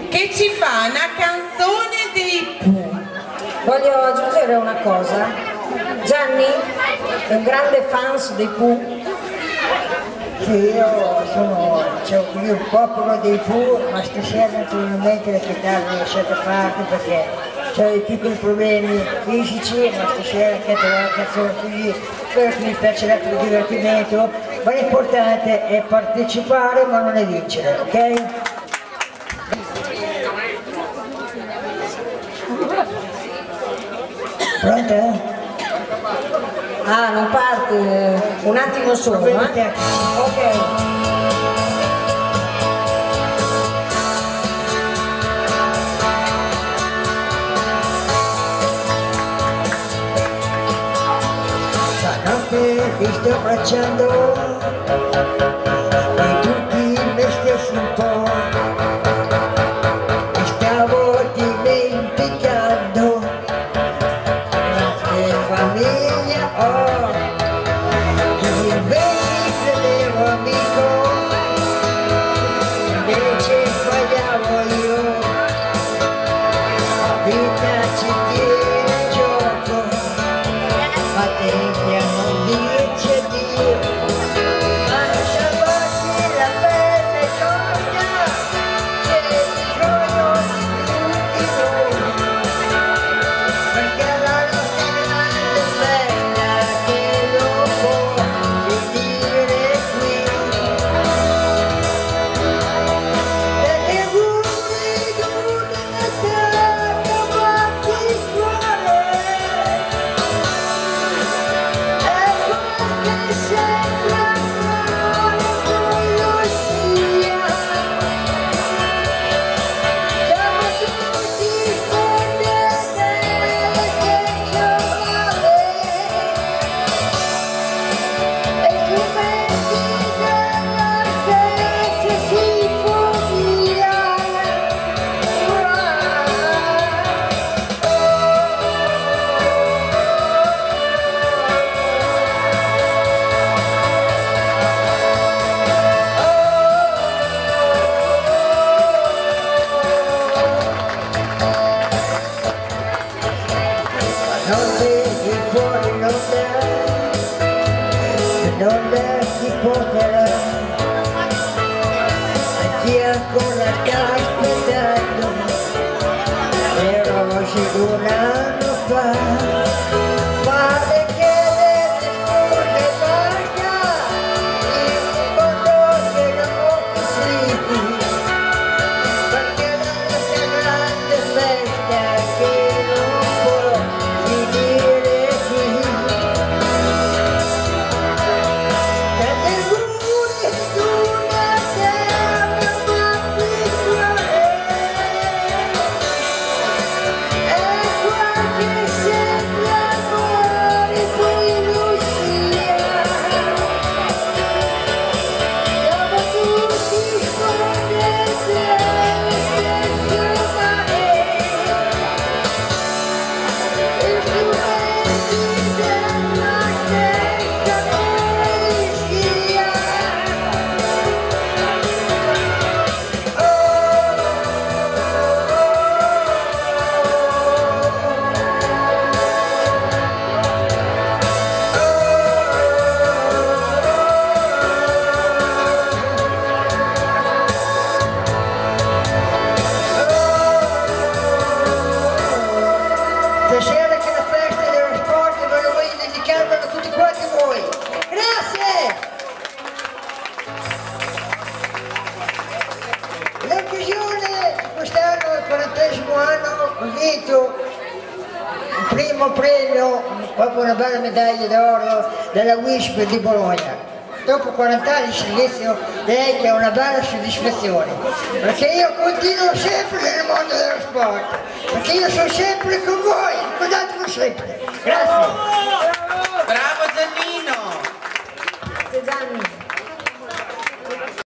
che ci fa una canzone dei Pooh. Voglio aggiungere una cosa. Gianni è un grande fan dei Pooh. Sì, io sono, c'è qui un popolo dei Pooh, ma stasera naturalmente la chitarra l'ho lasciata a parte perché ho dei piccoli problemi fisici, ma stasera canto la canzone così, spero che mi piacerà per il divertimento, ma l'importante è partecipare ma non è vincere, ok? Pronta? Ah, non parte, un attimo solo, Ok. Stanotte ti sto abbracciando e tutti me stessi un po'. Mi stavo dimenticando che famiglia ho. Invece credevo amico, invece sbagliavo io. La vita ci tiene in gioco, ma tenti a non dirci addio. Lascia farti la pelle corta, c'è bisogno di tutti noi, perché la nostra grande festa che non può finire qui. Perché auguri di una Natale avanti cuore, e qualche sembra ancora poi lo sia. Siamo tutti spendenti che giovane, e strumenti della stessa sinfonia. Notte di fuori non si porterà, e chi ancora sta aspettando, ero sicuro un anno fa, ma le chiede le scuse basta, il mondo che non ho più, perché la nostra grande festa che non può finire qui. Tanti auguri di una terra particolare, e qualche sembra amore poi lo sia. Siamo tutti spondenti allo stesso mare, e strumenti della stessa poesia. Stasera che la festa dello sport voglio dedicarvela a tutti quanti voi. Grazie! L'occasione quest'anno, il 40° anno, ho vinto il primo premio, proprio una bella medaglia d'oro della WISP di Bologna. Dopo 40 anni di servizio direi che è una bella soddisfazione, perché io continuo sempre nel mondo dello sport, perché io sono sempre con voi, ricordatelo sempre. Grazie!